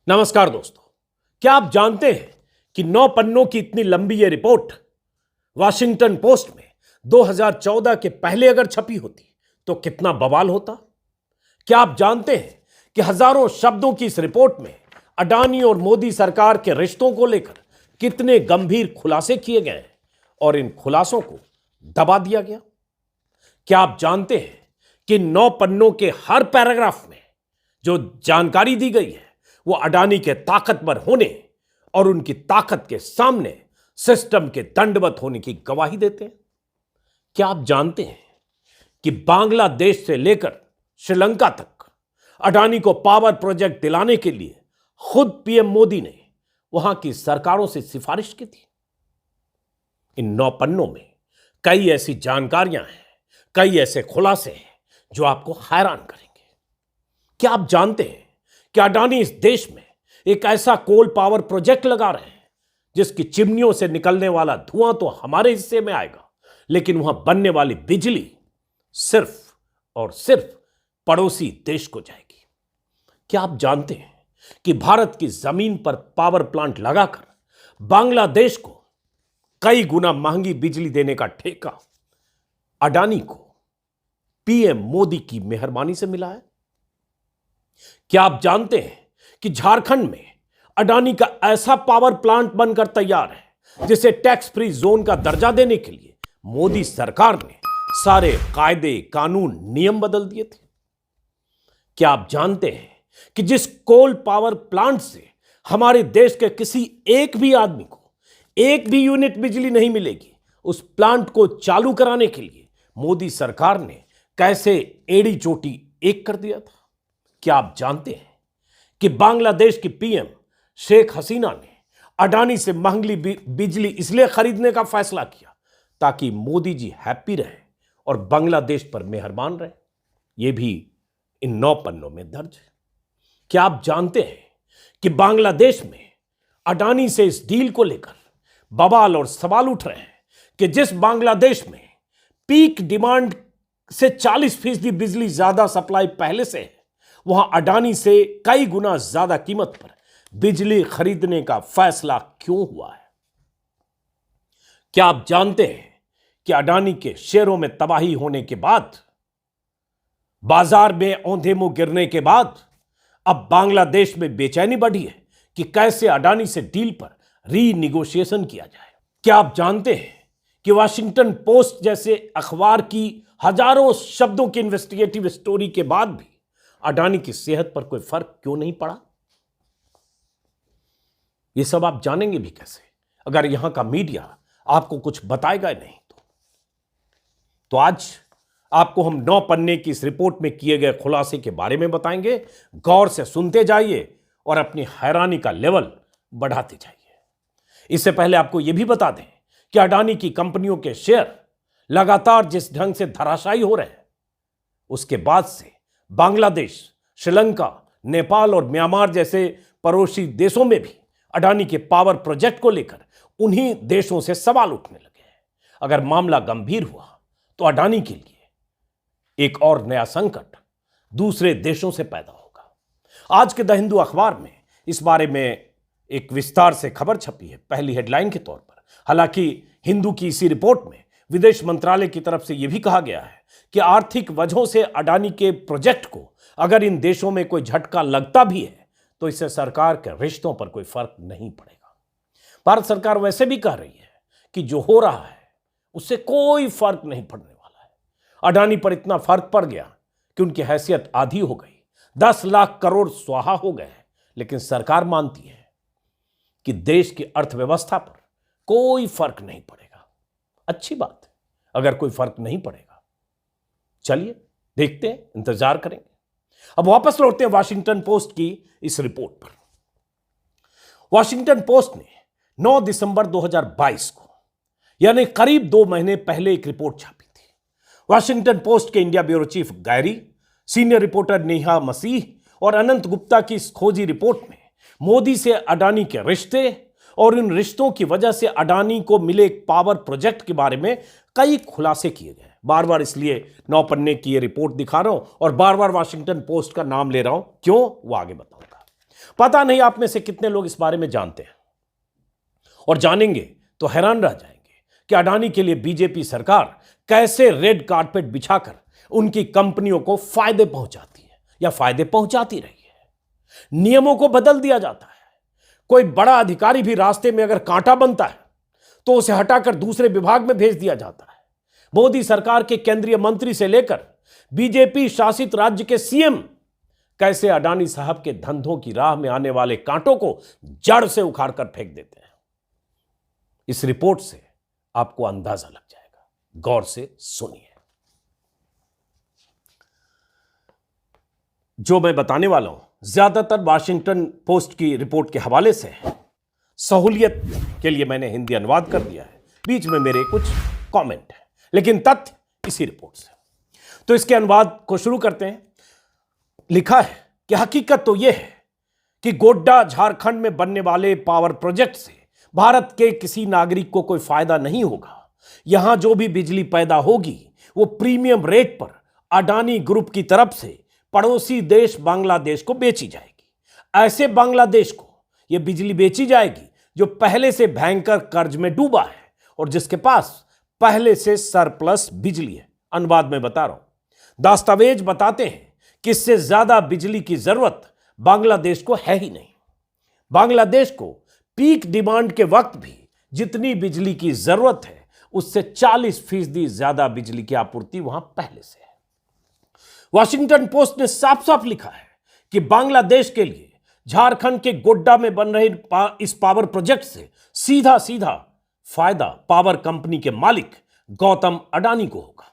नमस्कार दोस्तों, क्या आप जानते हैं कि 9 पन्नों की इतनी लंबी यह रिपोर्ट वॉशिंगटन पोस्ट में 2014 के पहले अगर छपी होती तो कितना बवाल होता। क्या आप जानते हैं कि हजारों शब्दों की इस रिपोर्ट में अडानी और मोदी सरकार के रिश्तों को लेकर कितने गंभीर खुलासे किए गए हैं और इन खुलासों को दबा दिया गया। क्या आप जानते हैं कि 9 पन्नों के हर पैराग्राफ में जो जानकारी दी गई है वो अडानी के ताकतवर होने और उनकी ताकत के सामने सिस्टम के दंडवत होने की गवाही देते हैं। क्या आप जानते हैं कि बांग्लादेश से लेकर श्रीलंका तक अडानी को पावर प्रोजेक्ट दिलाने के लिए खुद पीएम मोदी ने वहां की सरकारों से सिफारिश की थी। इन 9 पन्नों में कई ऐसी जानकारियां हैं, कई ऐसे खुलासे हैं जो आपको हैरान करेंगे। क्या आप जानते हैं कि अडानी इस देश में एक ऐसा कोल पावर प्रोजेक्ट लगा रहे हैं जिसकी चिमनियों से निकलने वाला धुआं तो हमारे हिस्से में आएगा, लेकिन वहां बनने वाली बिजली सिर्फ और सिर्फ पड़ोसी देश को जाएगी। क्या आप जानते हैं कि भारत की जमीन पर पावर प्लांट लगाकर बांग्लादेश को कई गुना महंगी बिजली देने का ठेका अडानी को पीएम मोदी की मेहरबानी से मिला है? क्या आप जानते हैं कि झारखंड में अडानी का ऐसा पावर प्लांट बनकर तैयार है जिसे टैक्स फ्री जोन का दर्जा देने के लिए मोदी सरकार ने सारे कायदे कानून नियम बदल दिए थे? क्या आप जानते हैं कि जिस कोल पावर प्लांट से हमारे देश के किसी एक भी आदमी को एक भी यूनिट बिजली नहीं मिलेगी, उस प्लांट को चालू कराने के लिए मोदी सरकार ने कैसे एड़ी चोटी एक कर दिया था? क्या आप जानते हैं कि बांग्लादेश की पीएम शेख हसीना ने अडानी से महंगी बिजली इसलिए खरीदने का फैसला किया ताकि मोदी जी हैप्पी रहे और बांग्लादेश पर मेहरबान रहे? यह भी इन 9 पन्नों में दर्ज है। क्या आप जानते हैं कि बांग्लादेश में अडानी से इस डील को लेकर बवाल और सवाल उठ रहे हैं कि जिस बांग्लादेश में पीक डिमांड से 40% बिजली ज्यादा सप्लाई पहले से है, वहां अडानी से कई गुना ज्यादा कीमत पर बिजली खरीदने का फैसला क्यों हुआ है? क्या आप जानते हैं कि अडानी के शेयरों में तबाही होने के बाद, बाजार में औंधे मुंह गिरने के बाद अब बांग्लादेश में बेचैनी बढ़ी है कि कैसे अडानी से डील पर रीनिगोशिएशन किया जाए? क्या आप जानते हैं कि वॉशिंगटन पोस्ट जैसे अखबार की हजारों शब्दों की इन्वेस्टिगेटिव स्टोरी के बाद भी अडानी की सेहत पर कोई फर्क क्यों नहीं पड़ा? यह सब आप जानेंगे भी कैसे अगर यहां का मीडिया आपको कुछ बताएगा नहीं तो आज आपको हम 9 पन्ने की इस रिपोर्ट में किए गए खुलासे के बारे में बताएंगे। गौर से सुनते जाइए और अपनी हैरानी का लेवल बढ़ाते जाइए। इससे पहले आपको यह भी बता दें कि अडानी की कंपनियों के शेयर लगातार जिस ढंग से धराशायी हो रहे हैं, उसके बाद से बांग्लादेश, श्रीलंका, नेपाल और म्यांमार जैसे पड़ोसी देशों में भी अडानी के पावर प्रोजेक्ट को लेकर उन्हीं देशों से सवाल उठने लगे हैं। अगर मामला गंभीर हुआ तो अडानी के लिए एक और नया संकट दूसरे देशों से पैदा होगा। आज के द हिंदू अखबार में इस बारे में एक विस्तार से खबर छपी है, पहली हेडलाइन के तौर पर। हालांकि हिंदू की इसी रिपोर्ट में विदेश मंत्रालय की तरफ से यह भी कहा गया है कि आर्थिक वजहों से अडानी के प्रोजेक्ट को अगर इन देशों में कोई झटका लगता भी है तो इससे सरकार के रिश्तों पर कोई फर्क नहीं पड़ेगा। भारत सरकार वैसे भी कह रही है कि जो हो रहा है उससे कोई फर्क नहीं पड़ने वाला है। अडानी पर इतना फर्क पड़ गया कि उनकी हैसियत आधी हो गई, 10 लाख करोड़ स्वाहा हो गए, लेकिन सरकार मानती है कि देश की अर्थव्यवस्था पर कोई फर्क नहीं पड़ेगा। अच्छी बात है अगर कोई फर्क नहीं पड़ेगा। चलिए देखते हैं, इंतजार करेंगे। अब वापस लौटते हैं वॉशिंगटन पोस्ट की इस रिपोर्ट पर। वॉशिंगटन पोस्ट ने 9 दिसंबर 2022 को, यानी करीब 2 महीने पहले, एक रिपोर्ट छापी थी। वॉशिंगटन पोस्ट के India bureau chief Gary, senior reporter Neha Masih और अनंत गुप्ता की इस खोजी रिपोर्ट में मोदी से अडानी के रिश्ते और इन रिश्तों की वजह से अडानी को मिले एक पावर प्रोजेक्ट के बारे में कई खुलासे किए गए। बार बार इसलिए 9 पन्ने की ये रिपोर्ट दिखा रहा हूं और बार बार वॉशिंगटन पोस्ट का नाम ले रहा हूं, क्यों वो आगे बताऊंगा। पता नहीं आप में से कितने लोग इस बारे में जानते हैं, और जानेंगे तो हैरान रह जाएंगे कि अडानी के लिए बीजेपी सरकार कैसे रेड कारपेट बिछाकर उनकी कंपनियों को फायदे पहुंचाती है या फायदे पहुंचाती रही है। नियमों को बदल दिया जाता है। कोई बड़ा अधिकारी भी रास्ते में अगर कांटा बनता है तो उसे हटाकर दूसरे विभाग में भेज दिया जाता है। मोदी सरकार के केंद्रीय मंत्री से लेकर बीजेपी शासित राज्य के सीएम कैसे अडानी साहब के धंधों की राह में आने वाले कांटों को जड़ से उखाड़कर फेंक देते हैं। इस रिपोर्ट से आपको अंदाजा लग जाएगा। गौर से सुनिए। जो मैं बताने वाला हूं ज्यादातर वाशिंगटन पोस्ट की रिपोर्ट के हवाले से है। सहूलियत के लिए मैंने हिंदी अनुवाद कर दिया है, बीच में मेरे कुछ कमेंट है, लेकिन तथ्य इसी रिपोर्ट से। तो इसके अनुवाद को शुरू करते हैं। लिखा है कि हकीकत तो यह है कि गोड्डा झारखंड में बनने वाले पावर प्रोजेक्ट से भारत के किसी नागरिक को कोई फायदा नहीं होगा। यहां जो भी बिजली पैदा होगी वो प्रीमियम रेट पर अडानी ग्रुप की तरफ से पड़ोसी देश बांग्लादेश को बेची जाएगी। ऐसे बांग्लादेश को यह बिजली बेची जाएगी जो पहले से भयंकर कर्ज में डूबा है और जिसके पास पहले से सरप्लस बिजली है। अनुवाद में बता रहा हूं। दस्तावेज बताते हैं कि इससे ज्यादा बिजली की जरूरत बांग्लादेश को है ही नहीं। बांग्लादेश को पीक डिमांड के वक्त भी जितनी बिजली की जरूरत है उससे 40% ज्यादा बिजली की आपूर्ति वहां पहले से है। वॉशिंगटन पोस्ट ने साफ साफ लिखा है कि बांग्लादेश के लिए झारखंड के गोड्डा में बन रहे इस पावर प्रोजेक्ट से सीधा सीधा फायदा पावर कंपनी के मालिक गौतम अडानी को होगा,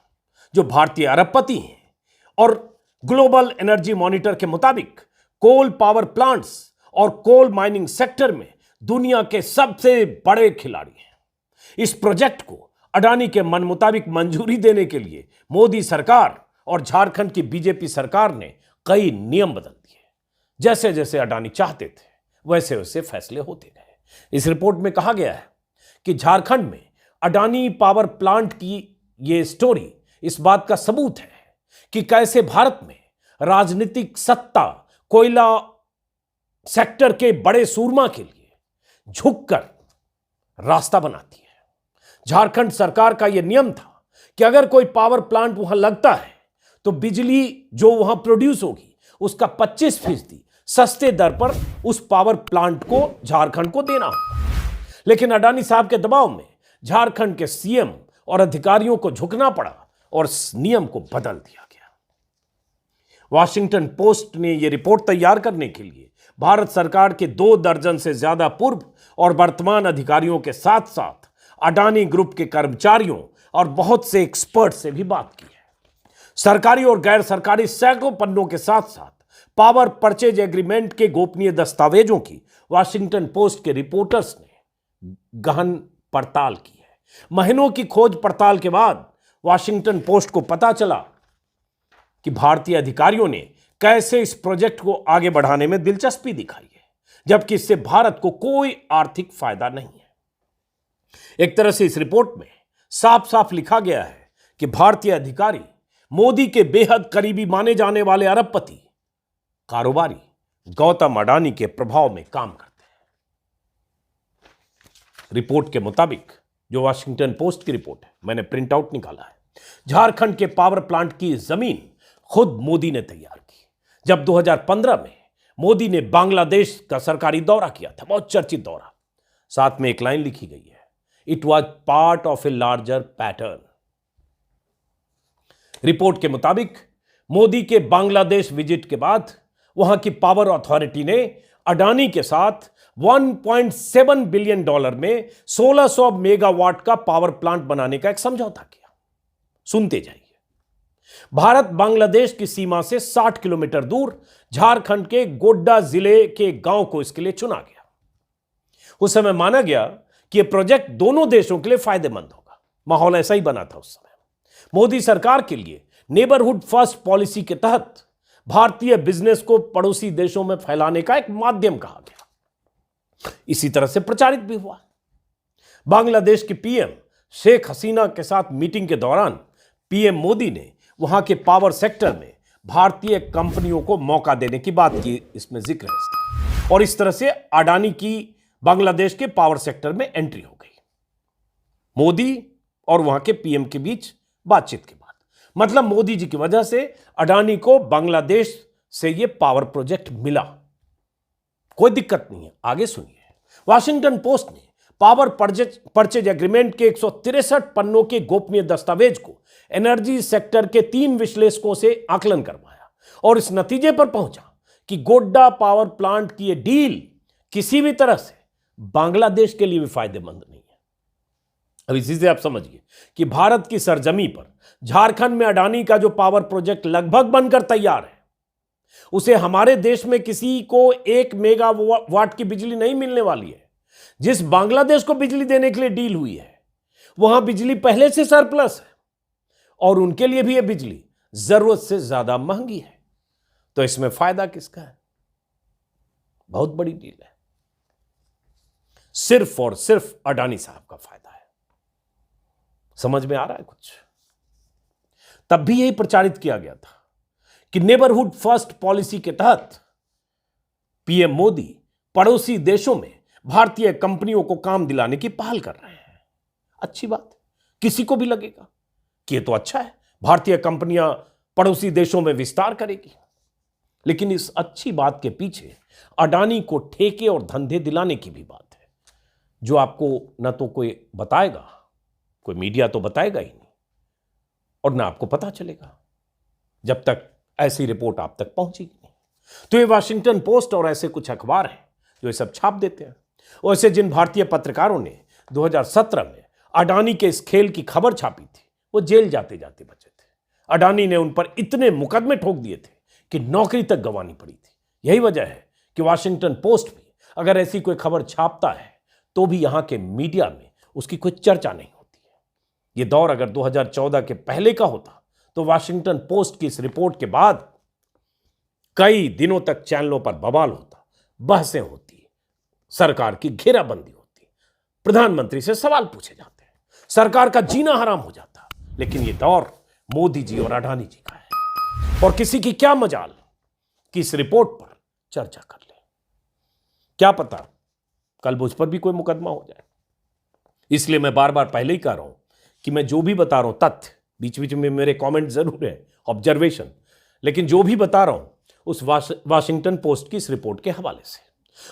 जो भारतीय अरबपति हैं और ग्लोबल एनर्जी मॉनिटर के मुताबिक कोल पावर प्लांट्स और कोल माइनिंग सेक्टर में दुनिया के सबसे बड़े खिलाड़ी हैं। इस प्रोजेक्ट को अडानी के मन मुताबिक मंजूरी देने के लिए मोदी सरकार और झारखंड की बीजेपी सरकार ने कई नियम बदल दिए। जैसे जैसे अडानी चाहते थे वैसे वैसे फैसले होते गए। इस रिपोर्ट में कहा गया है कि झारखंड में अडानी पावर प्लांट की यह स्टोरी इस बात का सबूत है कि कैसे भारत में राजनीतिक सत्ता कोयला सेक्टर के बड़े सूरमा के लिए झुककर रास्ता बनाती है। झारखंड सरकार का यह नियम था कि अगर कोई पावर प्लांट वहां लगता है तो बिजली जो वहां प्रोड्यूस होगी उसका 25% सस्ते दर पर उस पावर प्लांट को झारखंड को देना होगा। लेकिन अडानी साहब के दबाव में झारखंड के सीएम और अधिकारियों को झुकना पड़ा और इस नियम को बदल दिया गया। वॉशिंगटन पोस्ट ने यह रिपोर्ट तैयार करने के लिए भारत सरकार के 2 दर्जन से ज्यादा पूर्व और वर्तमान अधिकारियों के साथ साथ अडानी ग्रुप के कर्मचारियों और बहुत से एक्सपर्ट से भी बात की है। सरकारी और गैर सरकारी सैकड़ों पन्नों के साथ साथ पावर परचेज एग्रीमेंट के गोपनीय दस्तावेजों की वॉशिंगटन पोस्ट के रिपोर्टर्स ने गहन पड़ताल की है। महीनों की खोज पड़ताल के बाद वॉशिंगटन पोस्ट को पता चला कि भारतीय अधिकारियों ने कैसे इस प्रोजेक्ट को आगे बढ़ाने में दिलचस्पी दिखाई है, जबकि इससे भारत को कोई आर्थिक फायदा नहीं है। एक तरह से इस रिपोर्ट में साफ साफ लिखा गया है कि भारतीय अधिकारी मोदी के बेहद करीबी माने जाने वाले अरबपति कारोबारी गौतम अडानी के प्रभाव में काम करते हैं। रिपोर्ट के मुताबिक, जो वॉशिंगटन पोस्ट की रिपोर्ट है, मैंने प्रिंट आउट निकाला है, झारखंड के पावर प्लांट की जमीन खुद मोदी ने तैयार की। जब 2015 में मोदी ने बांग्लादेश का सरकारी दौरा किया था, बहुत चर्चित दौरा, साथ में एक लाइन लिखी गई है, it was part of a larger pattern. Report के मुताबिक मोदी के बांग्लादेश विजिट के बाद वहां की पावर अथॉरिटी ने अडानी के साथ $1.7 बिलियन में 1600 मेगावाट का पावर प्लांट बनाने का एक समझौता किया। सुनते जाइए। भारत बांग्लादेश की सीमा से 60 किलोमीटर दूर झारखंड के गोड्डा जिले के गांव को इसके लिए चुना गया। उस समय माना गया कि यह प्रोजेक्ट दोनों देशों के लिए फायदेमंद होगा। माहौल ऐसा ही बना था उस समय। मोदी सरकार के लिए नेबरहुड फर्स्ट पॉलिसी के तहत भारतीय बिजनेस को पड़ोसी देशों में फैलाने का एक माध्यम कहा गया। इसी तरह से प्रचारित भी हुआ। बांग्लादेश की पीएम शेख हसीना के साथ मीटिंग के दौरान पीएम मोदी ने वहां के पावर सेक्टर में भारतीय कंपनियों को मौका देने की बात की। इसमें जिक्र है इसका। और इस तरह से अडानी की बांग्लादेश के पावर सेक्टर में एंट्री हो गई मोदी और वहां के पीएम के बीच बातचीत के बाद। मतलब मोदी जी की वजह से अडानी को बांग्लादेश से यह पावर प्रोजेक्ट मिला। कोई दिक्कत नहीं है, आगे सुनिए। वाशिंगटन पोस्ट ने पावर परचेज एग्रीमेंट के 163 पन्नों के गोपनीय दस्तावेज को एनर्जी सेक्टर के 3 विश्लेषकों से आकलन करवाया और इस नतीजे पर पहुंचा कि गोड्डा पावर प्लांट की यह डील किसी भी तरह से बांग्लादेश के लिए भी फायदेमंद नहीं है। अब इसी से आप समझिए कि भारत की सरजमी पर झारखंड में अडानी का जो पावर प्रोजेक्ट लगभग बनकर तैयार है, उसे हमारे देश में किसी को 1 मेगावाट की बिजली नहीं मिलने वाली है। जिस बांग्लादेश को बिजली देने के लिए डील हुई है, वहां बिजली पहले से सरप्लस है और उनके लिए भी यह बिजली जरूरत से ज्यादा महंगी है। तो इसमें फायदा किसका है? बहुत बड़ी डील है, सिर्फ और सिर्फ अडानी साहब का फायदा है। समझ में आ रहा है कुछ? तब भी यही प्रचारित किया गया था कि नेबरहुड फर्स्ट पॉलिसी के तहत पीएम मोदी पड़ोसी देशों में भारतीय कंपनियों को काम दिलाने की पहल कर रहे हैं। अच्छी बात है, किसी को भी लगेगा कि यह तो अच्छा है, भारतीय कंपनियां पड़ोसी देशों में विस्तार करेगी। लेकिन इस अच्छी बात के पीछे अडानी को ठेके और धंधे दिलाने की भी बात है, जो आपको न तो कोई बताएगा, कोई मीडिया तो बताएगा ही नहीं, और ना आपको पता चलेगा जब तक ऐसी रिपोर्ट आप तक पहुंचेगी नहीं। तो ये वाशिंगटन पोस्ट और ऐसे कुछ अखबार हैं जो ये सब छाप देते हैं। वैसे जिन भारतीय पत्रकारों ने 2017 में अडानी के इस खेल की खबर छापी थी, वो जेल जाते जाते बचे थे। अडानी ने उन पर इतने मुकदमे ठोक दिए थे कि नौकरी तक गंवानी पड़ी थी। यही वजह है कि वाशिंगटन पोस्ट भी अगर ऐसी कोई खबर छापता है तो भी यहां के मीडिया में उसकी कोई चर्चा नहीं होती है। यह दौर अगर 2014 के पहले का होता तो वाशिंगटन पोस्ट की इस रिपोर्ट के बाद कई दिनों तक चैनलों पर बवाल होता, बहसें होती, सरकार की घेराबंदी होती, प्रधानमंत्री से सवाल पूछे जाते, सरकार का जीना हराम हो जाता। लेकिन यह दौर मोदी जी और अडानी जी का है और किसी की क्या मजाल कि इस रिपोर्ट पर चर्चा कर ले। क्या पता कल मुझ पर भी कोई मुकदमा हो जाए। इसलिए मैं बार बार पहले ही कह रहा हूं कि मैं जो भी बता रहा हूं तथ्य, बीच बीच में मेरे कमेंट जरूर है, ऑब्जर्वेशन, लेकिन जो भी बता रहा हूं उस वाशिंगटन पोस्ट की इस रिपोर्ट के हवाले से।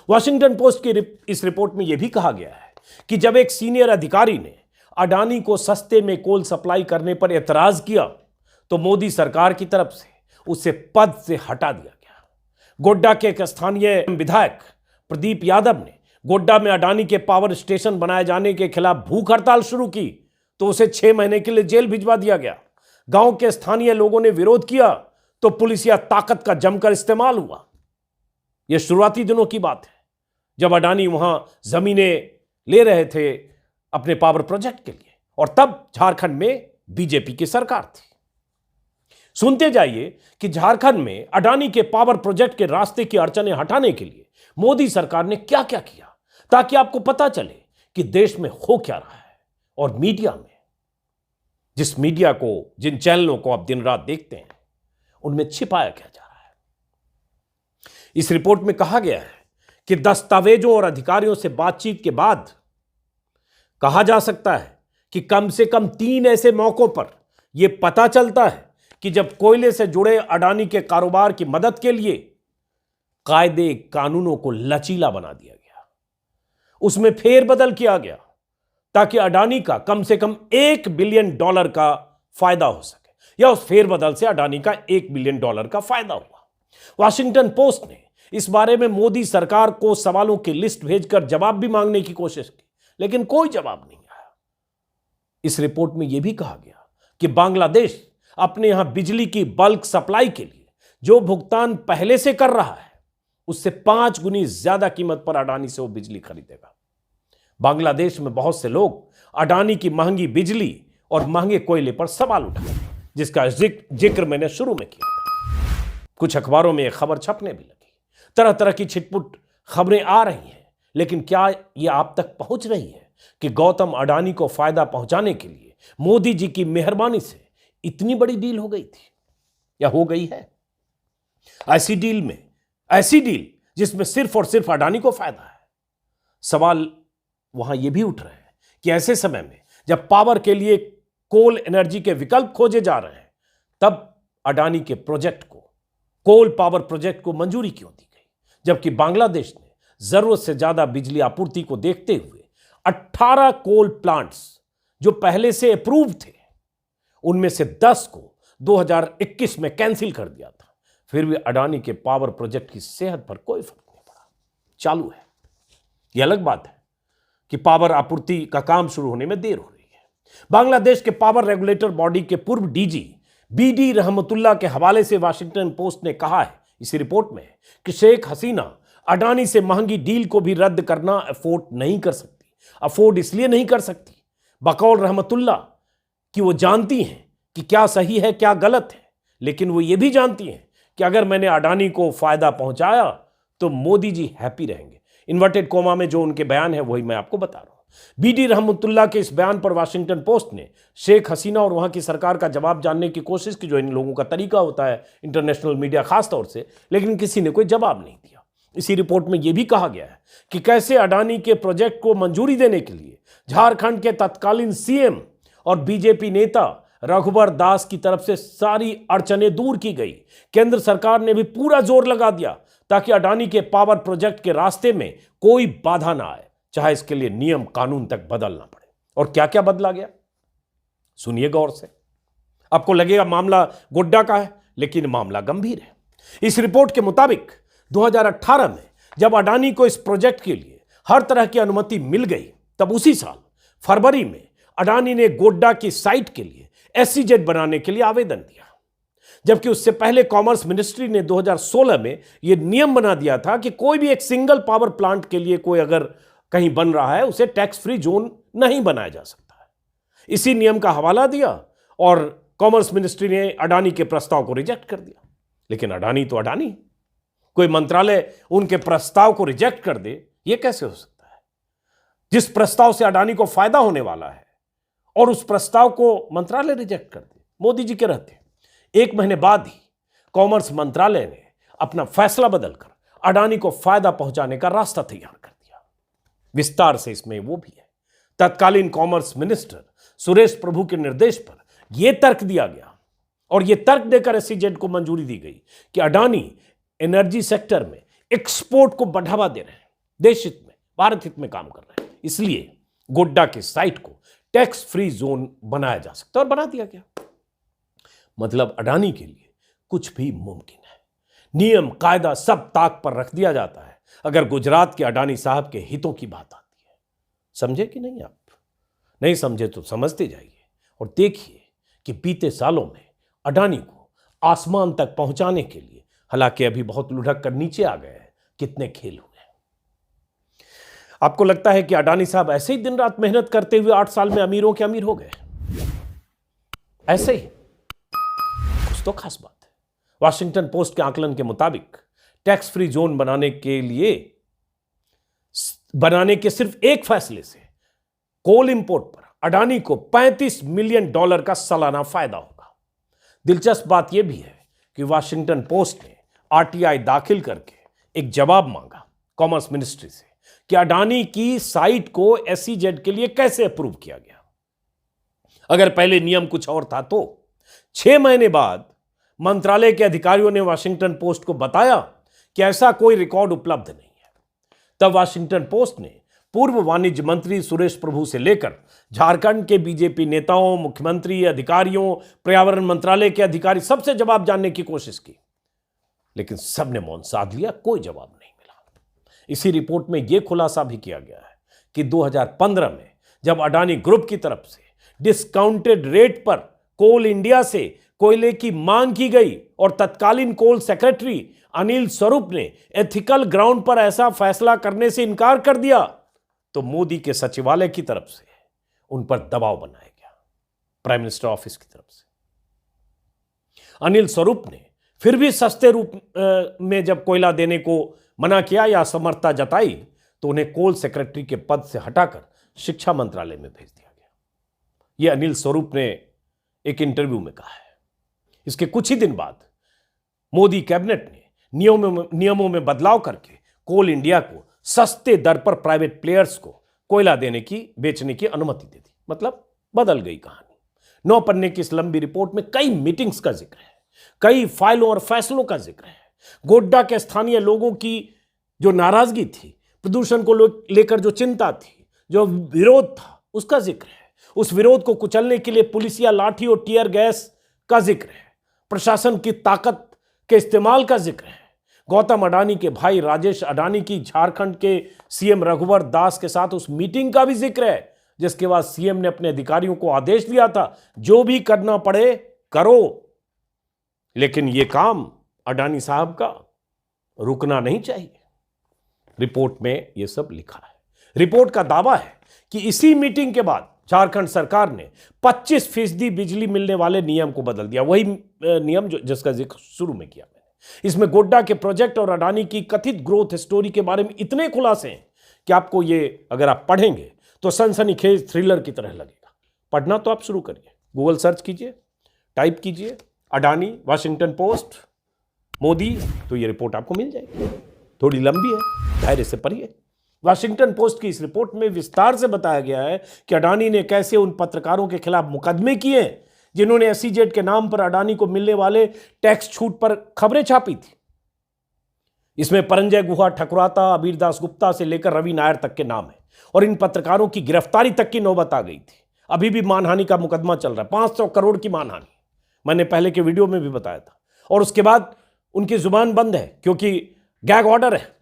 वाशिंगटन पोस्ट की इस रिपोर्ट में यह भी कहा गया है कि जब एक सीनियर अधिकारी ने अडानी को सस्ते में कोल सप्लाई करने पर एतराज किया तो मोदी सरकार की तरफ से उसे पद से हटा दिया गया। गोड्डा के एक स्थानीय विधायक प्रदीप यादव ने गोड्डा में अडानी के पावर स्टेशन बनाए जाने के खिलाफ भूख हड़ताल शुरू की तो उसे 6 महीने के लिए जेल भिजवा दिया गया। गांव के स्थानीय लोगों ने विरोध किया तो पुलिसिया ताकत का जमकर इस्तेमाल हुआ। यह शुरुआती दिनों की बात है जब अडानी वहां जमीनें ले रहे थे अपने पावर प्रोजेक्ट के लिए, और तब झारखंड में बीजेपी की सरकार थी। सुनते जाइए कि झारखंड में अडानी के पावर प्रोजेक्ट के रास्ते की अड़चनें हटाने के लिए मोदी सरकार ने क्या क्या किया, ताकि आपको पता चले कि देश में हो क्या रहा है। और मीडिया में, जिस मीडिया को, जिन चैनलों को आप दिन रात देखते हैं, उनमें छिपाया क्या जा रहा है। इस रिपोर्ट में कहा गया है कि दस्तावेजों और अधिकारियों से बातचीत के बाद कहा जा सकता है कि कम से कम 3 ऐसे मौकों पर यह पता चलता है कि जब कोयले से जुड़े अडानी के कारोबार की मदद के लिए कायदे कानूनों को लचीला बना दिया गया, उसमें फेरबदल किया गया ताकि अडानी का कम से कम $1 बिलियन का फायदा हो सके, या उस फेरबदल से अडानी का $1 बिलियन का फायदा हुआ। वाशिंगटन पोस्ट ने इस बारे में मोदी सरकार को सवालों की लिस्ट भेजकर जवाब भी मांगने की कोशिश की, लेकिन कोई जवाब नहीं आया। इस रिपोर्ट में यह भी कहा गया कि बांग्लादेश अपने यहां बिजली की बल्क सप्लाई के लिए जो भुगतान पहले से कर रहा है, उससे 5 गुनी ज्यादा कीमत पर अडानी से वो बिजली खरीदेगा। बांग्लादेश में बहुत से लोग अडानी की महंगी बिजली और महंगे कोयले पर सवाल उठाए, जिसका जिक्र मैंने शुरू में किया था। कुछ अखबारों में यह खबर छपने भी लगी, तरह तरह की छिटपुट खबरें आ रही हैं, लेकिन क्या यह आप तक पहुंच रही है कि गौतम अडानी को फायदा पहुंचाने के लिए मोदी जी की मेहरबानी से इतनी बड़ी डील हो गई थी या हो गई है? ऐसी डील जिसमें सिर्फ और सिर्फ अडानी को फायदा है। सवाल वहां यह भी उठ रहे हैं कि ऐसे समय में जब पावर के लिए कोल एनर्जी के विकल्प खोजे जा रहे हैं, तब अडानी के प्रोजेक्ट को, कोल पावर प्रोजेक्ट को मंजूरी क्यों दी गई, जबकि बांग्लादेश ने जरूरत से ज्यादा बिजली आपूर्ति को देखते हुए 18 कोल प्लांट्स जो पहले से अप्रूव थे, उनमें से 10 को 2021 में कैंसिल कर दिया था। फिर भी अडानी के पावर प्रोजेक्ट की सेहत पर कोई फर्क नहीं पड़ा, चालू है। यह अलग बात है कि पावर आपूर्ति का काम शुरू होने में देर हो रही है। बांग्लादेश के पावर रेगुलेटर बॉडी के पूर्व डीजी बीडी रहमतुल्लाह के हवाले से वाशिंगटन पोस्ट ने कहा है इसी रिपोर्ट में कि शेख हसीना अडानी से महंगी डील को भी रद्द करना अफोर्ड नहीं कर सकती। अफोर्ड इसलिए नहीं कर सकती, बकौल रहमतुल्लाह, कि वो जानती हैं कि क्या सही है क्या गलत है, लेकिन वो ये भी जानती हैं कि अगर मैंने अडानी को फायदा पहुंचाया तो मोदी जी हैप्पी रहेंगे। इन्वर्टेड कोमा में जो उनके बयान है वही मैं आपको बता रहा हूं। बीडी रहमतुल्लाह के इस बयान पर वाशिंगटन पोस्ट ने शेख हसीना और वहां की सरकार का जवाब जानने की कोशिश की, जो इन लोगों का तरीका होता है, इंटरनेशनल मीडिया खास तौर से, लेकिन किसी ने कोई जवाब नहीं दिया। इसी रिपोर्ट में यह भी कहा गया है कि कैसे अडानी के प्रोजेक्ट को मंजूरी देने के लिए झारखंड के तत्कालीन सीएम और बीजेपी नेता रघुवर दास की तरफ से सारी अड़चनें दूर की गई। केंद्र सरकार ने भी पूरा जोर लगा दिया ताकि अडानी के पावर प्रोजेक्ट के रास्ते में कोई बाधा ना आए, चाहे इसके लिए नियम कानून तक बदलना पड़े। और क्या क्या बदला गया, सुनिए गौर से। आपको लगेगा मामला गोड्डा का है, लेकिन मामला गंभीर है। इस रिपोर्ट के मुताबिक 2018 में जब अडानी को इस प्रोजेक्ट के लिए हर तरह की अनुमति मिल गई, तब उसी साल फरवरी में अडानी ने गोड्डा की साइट के लिए एसईजेड बनाने के लिए आवेदन दिया, जबकि उससे पहले कॉमर्स मिनिस्ट्री ने 2016 में यह नियम बना दिया था कि कोई भी एक सिंगल पावर प्लांट के लिए कोई अगर कहीं बन रहा है, उसे टैक्स फ्री जोन नहीं बनाया जा सकता है। इसी नियम का हवाला दिया और कॉमर्स मिनिस्ट्री ने अडानी के प्रस्ताव को रिजेक्ट कर दिया। लेकिन अडानी तो अडानी, कोई मंत्रालय उनके प्रस्ताव को रिजेक्ट कर दे, यह कैसे हो सकता है? जिस प्रस्ताव से अडानी को फायदा होने वाला है और उस प्रस्ताव को मंत्रालय रिजेक्ट कर दे, मोदी जी के रहते। 1 महीने बाद ही कॉमर्स मंत्रालय ने अपना फैसला बदलकर अडानी को फायदा पहुंचाने का रास्ता तैयार कर दिया। विस्तार से इसमें वो भी है, तत्कालीन कॉमर्स मिनिस्टर सुरेश प्रभु के निर्देश पर यह तर्क दिया गया और यह तर्क देकर एसईजेड को मंजूरी दी गई कि अडानी एनर्जी सेक्टर में एक्सपोर्ट को बढ़ावा दे रहे हैं, देश हित में, भारत हित में काम कर रहे हैं, इसलिए गोड्डा की साइट को टैक्स फ्री जोन बनाया जा सकता है और बना दिया गया। मतलब अडानी के लिए कुछ भी मुमकिन है। नियम कायदा सब ताक पर रख दिया जाता है अगर गुजरात के अडानी साहब के हितों की बात आती है। समझे कि नहीं? आप नहीं समझे तो समझते जाइए और देखिए कि बीते सालों में अडानी को आसमान तक पहुंचाने के लिए, हालांकि अभी बहुत लुढ़क कर नीचे आ गए हैं, कितने खेल हुए। आपको लगता है कि अडानी साहब ऐसे ही दिन रात मेहनत करते हुए 8 साल में अमीरों के अमीर हो गए? ऐसे ही कुछ तो खास बात है। वाशिंगटन पोस्ट के आकलन के मुताबिक टैक्स फ्री जोन बनाने के सिर्फ एक फैसले से कोल इंपोर्ट पर अडानी को $35 मिलियन का सालाना फायदा होगा। दिलचस्प बात यह भी है कि वाशिंगटन पोस्ट ने आरटीआई दाखिल करके एक जवाब मांगा कॉमर्स मिनिस्ट्री से कि अडानी की साइट को एसईजेड के लिए कैसे अप्रूव किया गया। अगर पहले नियम कुछ और था तो 6 महीने बाद मंत्रालय के अधिकारियों ने वाशिंगटन पोस्ट को बताया कि ऐसा कोई रिकॉर्ड उपलब्ध नहीं है। तब वाशिंगटन पोस्ट ने पूर्व वाणिज्य मंत्री सुरेश प्रभु से लेकर झारखंड के बीजेपी नेताओं, मुख्यमंत्री, अधिकारियों, पर्यावरण मंत्रालय के अधिकारी, सबसे जवाब जानने की कोशिश की, लेकिन सबने मौन साध लिया, कोई जवाब नहीं मिला। इसी रिपोर्ट में यह खुलासा भी किया गया है कि 2015 में जब अडानी ग्रुप की तरफ से डिस्काउंटेड रेट पर कोल इंडिया से कोयले की मांग की गई और तत्कालीन कोल सेक्रेटरी अनिल स्वरूप ने एथिकल ग्राउंड पर ऐसा फैसला करने से इनकार कर दिया, तो मोदी के सचिवालय की तरफ से उन पर दबाव बनाया गया, प्राइम मिनिस्टर ऑफिस की तरफ से। अनिल स्वरूप ने फिर भी सस्ते रूप में जब कोयला देने को मना किया या असमर्थता जताई, तो उन्हें कोल सेक्रेटरी के पद से हटाकर शिक्षा मंत्रालय में भेज दिया गया। यह अनिल स्वरूप ने एक इंटरव्यू में कहा है। इसके कुछ ही दिन बाद मोदी कैबिनेट ने नियमों में बदलाव करके कोल इंडिया को सस्ते दर पर प्राइवेट प्लेयर्स को कोयला बेचने की अनुमति दे दी। मतलब बदल गई कहानी। 9 पन्ने की इस लंबी रिपोर्ट में कई मीटिंग्स का जिक्र है, कई फाइलों और फैसलों का जिक्र है, गोड्डा के स्थानीय लोगों की जो नाराजगी थी, प्रदूषण को लेकर जो चिंता थी, जो विरोध था, उसका जिक्र है। उस विरोध को कुचलने के लिए पुलिसिया लाठी और टीयर गैस का जिक्र है, प्रशासन की ताकत के इस्तेमाल का जिक्र है। गौतम अडानी के भाई राजेश अडानी की झारखंड के सीएम रघुवर दास के साथ उस मीटिंग का भी जिक्र है, जिसके बाद सीएम ने अपने अधिकारियों को आदेश दिया था, जो भी करना पड़े करो, लेकिन यह काम अडानी साहब का रुकना नहीं चाहिए। रिपोर्ट में यह सब लिखा है। रिपोर्ट का दावा है कि इसी मीटिंग के बाद झारखंड सरकार ने 25% बिजली मिलने वाले नियम को बदल दिया, वही नियम जिसका जिक्र शुरू में किया मैंने। इसमें गोड्डा के प्रोजेक्ट और अडानी की कथित ग्रोथ स्टोरी के बारे में इतने खुलासे हैं कि आपको ये, अगर आप पढ़ेंगे तो सनसनीखेज थ्रिलर की तरह लगेगा। पढ़ना तो आप शुरू करिए, गूगल सर्च कीजिए, टाइप कीजिए अडानी, वाशिंगटन पोस्ट, मोदी, तो ये रिपोर्ट आपको मिल जाएगी। थोड़ी लंबी है, धैर्य से पढ़िए। वाशिंगटन पोस्ट की इस रिपोर्ट में विस्तार से बताया गया है कि अडानी ने कैसे उन पत्रकारों के खिलाफ मुकदमे किए जिन्होंने एसईजेड के नाम पर अडानी को मिलने वाले टैक्स छूट पर खबरें छापी थी। इसमें परंजय गुहा ठकुराता, अबीर दास गुप्ता से लेकर रवि नायर तक के नाम है और इन पत्रकारों की गिरफ्तारी तक की नौबत आ गई थी। अभी भी मानहानि का मुकदमा चल रहा है, 500 करोड़ की मानहानि, मैंने पहले के वीडियो में भी बताया था। और उसके बाद उनकी जुबान बंद है क्योंकि गैग ऑर्डर है।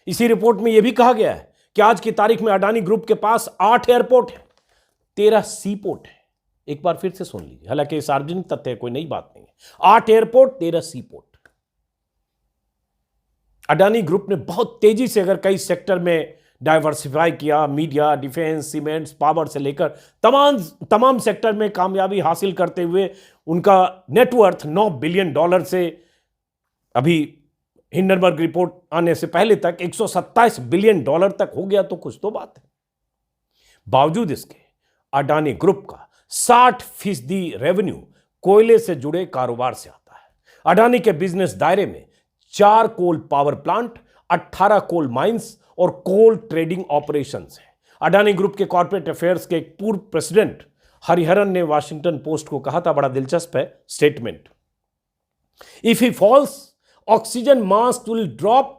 इसी रिपोर्ट में यह भी कहा गया है कि आज की तारीख में अडानी ग्रुप के पास 8 एयरपोर्ट है, 13 सी पोर्ट है। एक बार फिर से सुन लीजिए, हालांकि सार्वजनिक तथ्य है, कोई नई बात नहीं है। 8 एयरपोर्ट, 13 सी पोर्ट। अडानी ग्रुप ने बहुत तेजी से अगर कई सेक्टर में डाइवर्सिफाई किया, मीडिया, डिफेंस, सीमेंट्स, पावर से लेकर तमाम सेक्टर में कामयाबी हासिल करते हुए उनका नेटवर्थ $9 बिलियन से अभी हिंडनबर्ग रिपोर्ट आने से पहले तक $127 बिलियन तक हो गया, तो कुछ तो बात है। बावजूद इसके अडानी ग्रुप का 60% रेवेन्यू कोयले से जुड़े कारोबार से आता है। अडानी के बिजनेस दायरे में 4 coal power plant, 18 coal mines और कोल ट्रेडिंग ऑपरेशंस हैं। अडानी ग्रुप के कॉर्पोरेट अफेयर्स के एक पूर्व प्रेसिडेंट हरिहरन ने वाशिंगटन पोस्ट को कहा था, बड़ा दिलचस्प है statement, if he falls oxygen mask will drop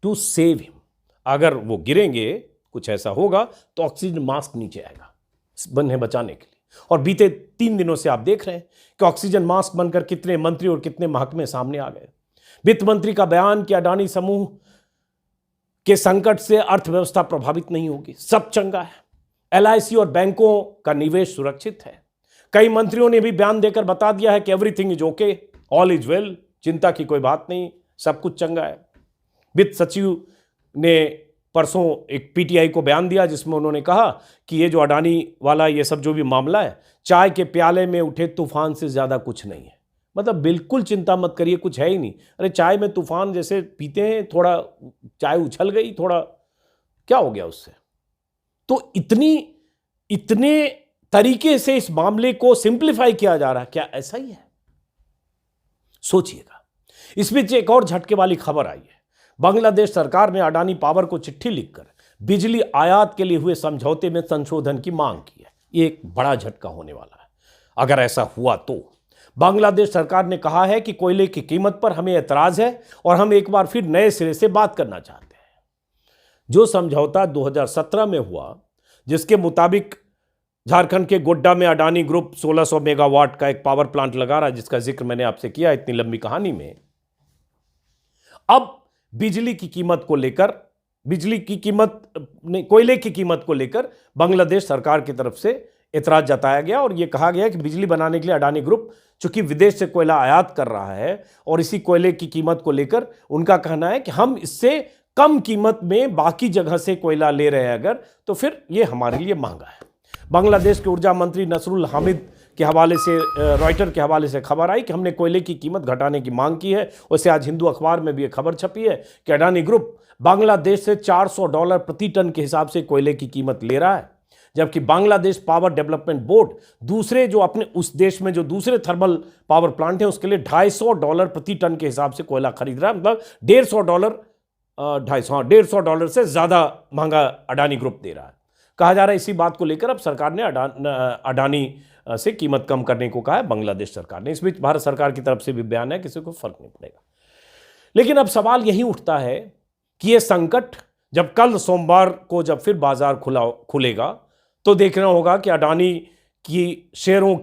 to save him. अगर वो गिरेंगे, कुछ ऐसा होगा, तो ऑक्सीजन मास्क नीचे आएगा बने बचाने के लिए। और बीते 3 दिनों से आप देख रहे हैं कि ऑक्सीजन मास्क बनकर कितने मंत्री और कितने महकमे सामने आ गए। वित्त मंत्री का बयान कि अडानी समूह के संकट से अर्थव्यवस्था प्रभावित नहीं होगी, सब चंगा है। एलआईसी और बैंकों का निवेश सुरक्षित है। कई मंत्रियों ने भी बयान देकर बता दिया है कि everything is okay, all is well, चिंता की कोई बात नहीं, सब कुछ चंगा है। वित्त सचिव ने परसों एक पीटीआई को बयान दिया जिसमें उन्होंने कहा कि ये जो अडानी वाला ये सब जो भी मामला है, चाय के प्याले में उठे तूफान से ज्यादा कुछ नहीं है। मतलब बिल्कुल चिंता मत करिए, कुछ है ही नहीं। अरे चाय में तूफान जैसे पीते हैं, थोड़ा चाय उछल गई, थोड़ा क्या हो गया उससे। तो इतने तरीके से इस मामले को सिंप्लीफाई किया जा रहा है, क्या ऐसा ही है? सोचिएगा। इस बीच एक और झटके वाली खबर आई है। बांग्लादेश सरकार ने अडानी पावर को चिट्ठी लिखकर बिजली आयात के लिए हुए समझौते में संशोधन की मांग की है। यह एक बड़ा झटका होने वाला है अगर ऐसा हुआ तो। बांग्लादेश सरकार ने कहा है कि कोयले की कीमत पर हमें एतराज है और हम एक बार फिर नए सिरे से बात करना चाहते हैं। जो समझौता 2017 में हुआ, जिसके मुताबिक झारखंड के गोड्डा में अडानी ग्रुप 1600 मेगावाट का एक पावर प्लांट लगा रहा है, जिसका जिक्र मैंने आपसे किया इतनी लंबी कहानी में। अब बिजली की कीमत को लेकर, कोयले की कीमत को लेकर बांग्लादेश सरकार की तरफ से एतराज जताया गया और यह कहा गया कि बिजली बनाने के लिए अडानी ग्रुप चूंकि विदेश से कोयला आयात कर रहा है और इसी कोयले की कीमत को लेकर उनका कहना है कि हम इससे कम कीमत में बाकी जगह से कोयला ले रहे हैं अगर, तो फिर यह हमारे लिए महंगा है। बांग्लादेश के ऊर्जा मंत्री नसरुल हामिद के हवाले से, रॉयटर के हवाले से खबर आई कि हमने कोयले की कीमत घटाने की मांग की है। वैसे आज हिंदू अखबार में भी एक खबर छपी है कि अडानी ग्रुप बांग्लादेश से $400 प्रति टन के हिसाब से कोयले की कीमत ले रहा है, जबकि बांग्लादेश पावर डेवलपमेंट बोर्ड दूसरे जो अपने उस देश में जो दूसरे थर्मल पावर प्लांट है उसके लिए $250 प्रति टन के हिसाब से कोयला खरीद रहा है। मतलब $150 $250, हाँ $150 से ज़्यादा महंगा अडानी ग्रुप दे रहा है। कहा जा रहा है इसी बात को लेकर अब सरकार ने अडानी से कीमत कम करने को कहा है, बांग्लादेश सरकार ने। इस बीच भारत सरकार की तरफ से भी बयान है, किसी को फर्क नहीं पड़ेगा। लेकिन अब सवाल यही उठता है कि यह संकट जब कल सोमवार को जब फिर बाजार खुलेगा तो देखना होगा कि अडानी की शेयरों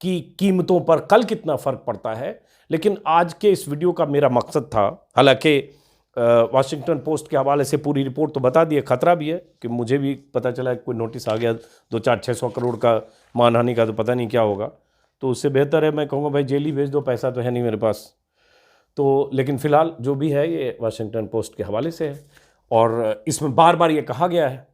की कीमतों पर कल कितना फर्क पड़ता है। लेकिन आज के इस वीडियो का मेरा मकसद था, हालांकि वाशिंगटन पोस्ट के हवाले से पूरी रिपोर्ट तो बता दी है, खतरा भी है कि मुझे भी पता चला कोई नोटिस आ गया 200-600 करोड़ का मानहानि का, तो पता नहीं क्या होगा। तो उससे बेहतर है मैं कहूँगा भाई जेल ही भेज दो, पैसा तो है नहीं मेरे पास। तो लेकिन फ़िलहाल जो भी है ये वाशिंगटन पोस्ट के हवाले से है और इसमें बार बार ये कहा गया है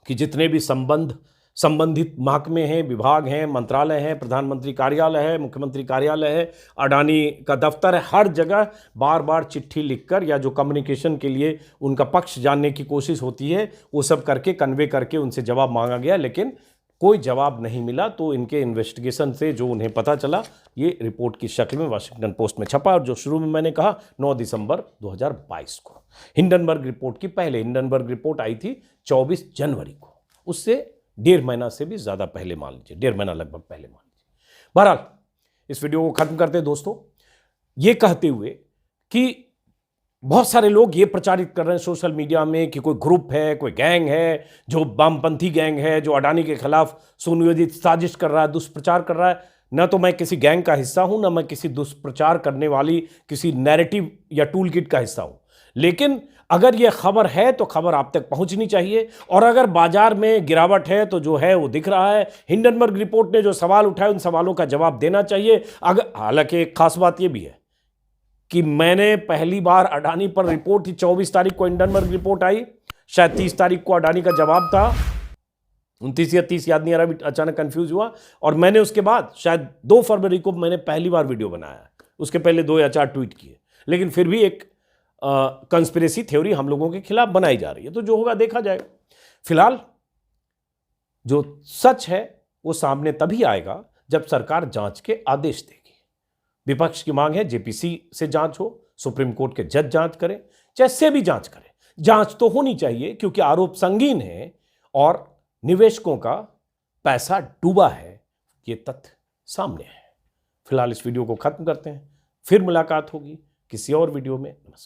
कि जितने भी संबंधित महकमे हैं, विभाग हैं, मंत्रालय हैं, प्रधानमंत्री कार्यालय है, मुख्यमंत्री कार्यालय है, अडानी का दफ्तर है, हर जगह बार बार चिट्ठी लिखकर या जो कम्युनिकेशन के लिए उनका पक्ष जानने की कोशिश होती है वो सब करके कन्वे करके उनसे जवाब मांगा गया, लेकिन कोई जवाब नहीं मिला। तो इनके इन्वेस्टिगेशन से जो उन्हें पता चला ये रिपोर्ट की शक्ल में वाशिंगटन पोस्ट में छपा। और जो शुरू में मैंने कहा 9 दिसंबर 2022 को हिंडनबर्ग रिपोर्ट की, पहले हिंडनबर्ग रिपोर्ट आई थी 24 जनवरी को, उससे 1.5 महीना से भी ज़्यादा पहले मान लीजिए, 1.5 महीना लगभग पहले मान लीजिए। बहरहाल इस वीडियो को ख़त्म करते हैं दोस्तों, ये कहते हुए कि बहुत सारे लोग ये प्रचारित कर रहे हैं सोशल मीडिया में कि कोई ग्रुप है, कोई गैंग है, जो वामपंथी गैंग है, जो अडानी के खिलाफ सुनियोजित साजिश कर रहा है, दुष्प्रचार कर रहा है। न तो मैं किसी गैंग का हिस्सा हूं, न मैं किसी दुष्प्रचार करने वाली किसी नैरेटिव या टूल किट का हिस्सा हूं। लेकिन अगर यह खबर है तो खबर आप तक पहुंचनी चाहिए, और अगर बाजार में गिरावट है तो जो है वो दिख रहा है। हिंडनबर्ग रिपोर्ट ने जो सवाल उठाए उन सवालों का जवाब देना चाहिए। अगर हालांकि एक खास बात यह भी है कि मैंने पहली बार अडानी पर रिपोर्ट ही 24 तारीख को हिंडनबर्ग रिपोर्ट आई, शायद 30 तारीख को अडानी का जवाब था, 29 या 30 याद नहीं आ रहा, अचानक कंफ्यूज हुआ। और मैंने उसके बाद शायद 2 फरवरी को मैंने पहली बार वीडियो बनाया, उसके पहले 2 या 4 ट्वीट किए। लेकिन फिर भी एक कंस्पिरेसी थ्योरी हम लोगों के खिलाफ बनाई जा रही है, तो जो होगा देखा जाएगा। फिलहाल जो सच है वो सामने तभी आएगा जब सरकार जांच के आदेश देगी। विपक्ष की मांग है जेपीसी से जांच हो, सुप्रीम कोर्ट के जज जांच करें, जैसे भी जांच करें, जांच तो होनी चाहिए क्योंकि आरोप संगीन है और निवेशकों का पैसा डूबा है, ये तथ्य सामने है। फिलहाल इस वीडियो को खत्म करते हैं, फिर मुलाकात होगी किसी और वीडियो में। नमस्कार।